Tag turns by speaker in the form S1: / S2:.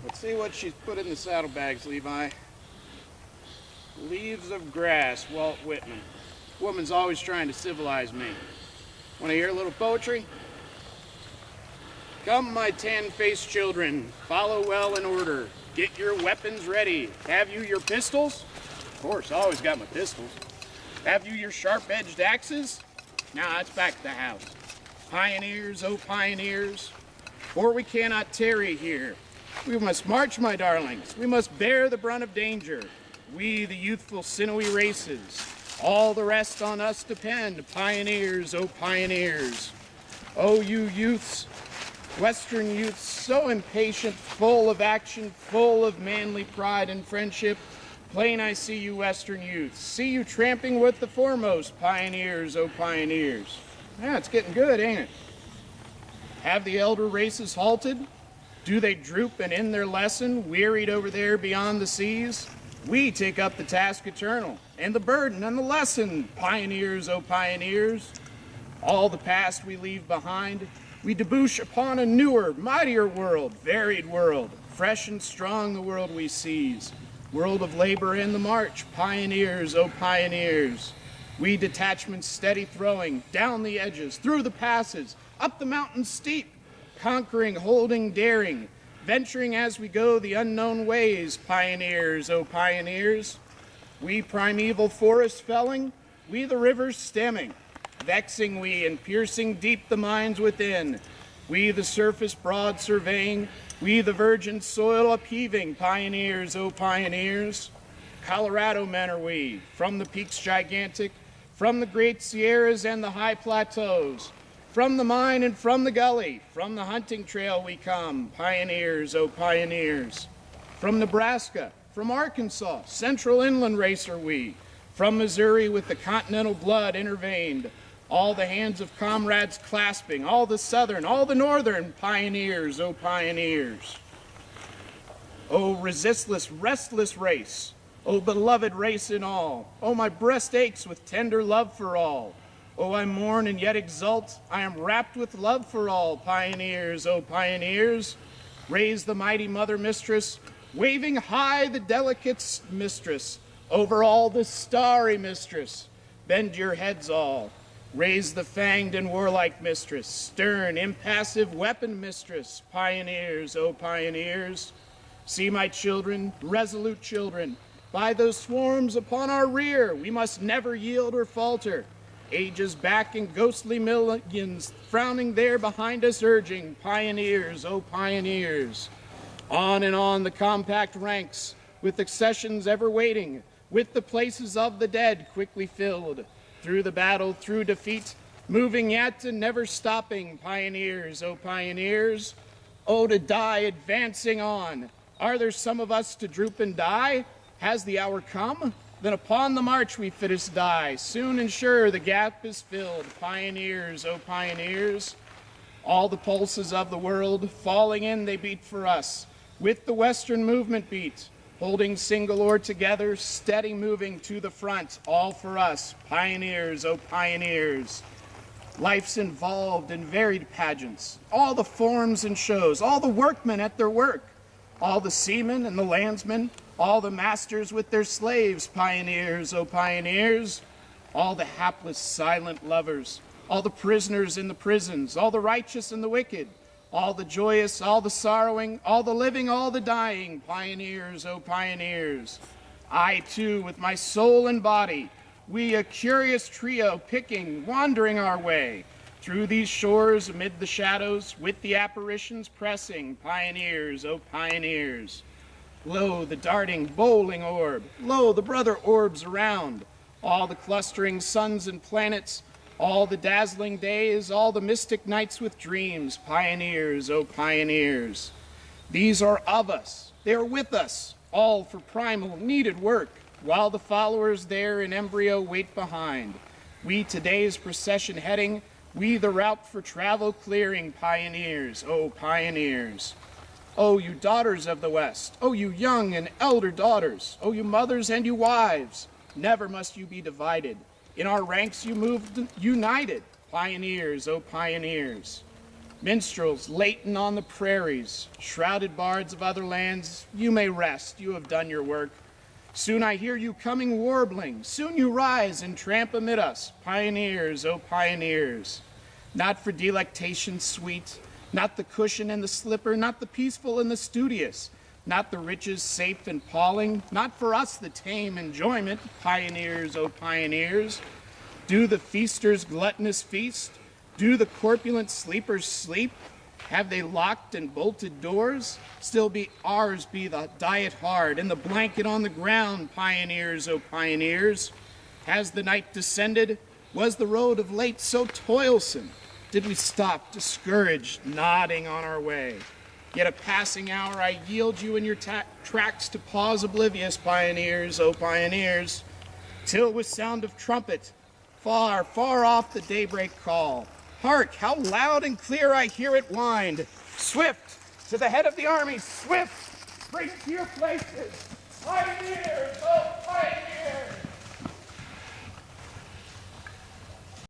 S1: Let's see what she's put in the saddlebags, Levi. Leaves of Grass, Walt Whitman. Woman's always trying to civilize me. Want to hear a little poetry? Come, my tan-faced children, follow well in order. Get your weapons ready. Have you your pistols? Of course, I always got my pistols. Have you your sharp-edged axes? Nah, it's back at the house. Pioneers, oh pioneers, for we cannot tarry here. We must march, my darlings. We must bear the brunt of danger. We, the youthful, sinewy races. All the rest on us depend. Pioneers, oh pioneers. Oh, you youths, Western youths, so impatient, full of action, full of manly pride and friendship. Plain I see you, Western youths. See you tramping with the foremost. Pioneers, oh pioneers. Yeah, it's getting good, ain't it? Have the elder races halted? Do they droop and end their lesson, wearied over there beyond the seas? We take up the task eternal, and the burden and the lesson. Pioneers, oh pioneers. All the past we leave behind. We debouch upon a newer, mightier world, varied world. Fresh and strong the world we seize. World of labor and the march. Pioneers, oh pioneers. We detachments steady throwing, down the edges, through the passes, up the mountain steep, conquering, holding, daring, venturing as we go the unknown ways. Pioneers, oh pioneers. We primeval forests felling, we the rivers stemming, vexing we and piercing deep the mines within. We the surface broad surveying, we the virgin soil upheaving. Pioneers, oh pioneers. Colorado men are we, from the peaks gigantic, from the great Sierras and the high plateaus, from the mine and from the gully, from the hunting trail we come. Pioneers, oh pioneers. From Nebraska, from Arkansas, central inland race are we, from Missouri with the continental blood intervened, all the hands of comrades clasping, all the southern, all the northern. Pioneers, oh pioneers. Oh resistless, restless race, oh beloved race in all, oh my breast aches with tender love for all. Oh, I mourn and yet exult, I am wrapped with love for all. Pioneers, oh pioneers. Raise the mighty mother mistress, waving high the delicate mistress, over all the starry mistress. Bend your heads all. Raise the fanged and warlike mistress, stern, impassive weapon mistress. Pioneers, oh pioneers. See my children, resolute children, by those swarms upon our rear, we must never yield or falter. Ages back in ghostly millions, frowning there behind us urging. Pioneers, oh pioneers. On and on the compact ranks, with accessions ever waiting, with the places of the dead quickly filled. Through the battle, through defeat, moving yet and never stopping. Pioneers, oh pioneers. Oh, to die, advancing on. Are there some of us to droop and die? Has the hour come? Then upon the march we fittest die. Soon and sure the gap is filled. Pioneers, oh pioneers. All the pulses of the world, falling in they beat for us. With the Western movement beat, holding single or together, steady moving to the front, all for us. Pioneers, oh pioneers. Life's involved in varied pageants, all the forms and shows, all the workmen at their work, all the seamen and the landsmen, all the masters with their slaves. Pioneers, oh pioneers. All the hapless silent lovers, all the prisoners in the prisons, all the righteous and the wicked, all the joyous, all the sorrowing, all the living, all the dying. Pioneers, oh pioneers. I too, with my soul and body, we a curious trio picking, wandering our way through these shores amid the shadows, with the apparitions pressing. Pioneers, oh pioneers. Lo, the darting, bowling orb. Lo, the brother orbs around. All the clustering suns and planets, all the dazzling days, all the mystic nights with dreams. Pioneers, oh pioneers. These are of us. They are with us, all for primal, needed work, while the followers there in embryo wait behind. We today's procession heading, we the route for travel clearing. Pioneers, oh pioneers. O you daughters of the West, O you young and elder daughters, O you mothers and you wives, never must you be divided. In our ranks you moved united. Pioneers, O pioneers. Minstrels latent on the prairies, shrouded bards of other lands, you may rest, you have done your work. Soon I hear you coming warbling, soon you rise and tramp amid us, pioneers, oh pioneers. Not for delectation sweet, not the cushion and the slipper, not the peaceful and the studious, not the riches safe and palling, not for us the tame enjoyment, pioneers, oh pioneers. Do the feasters gluttonous feast? Do the corpulent sleepers sleep? Have they locked and bolted doors? Still be ours be the diet hard and the blanket on the ground, pioneers, oh pioneers. Has the night descended? Was the road of late so toilsome? Did we stop, discouraged, nodding on our way? Yet a passing hour I yield you in your tracks to pause oblivious, pioneers, oh pioneers, till with sound of trumpet, far, far off the daybreak call. Hark, how loud and clear I hear it wind. Swift, to the head of the army, swift, break to your places, pioneers, oh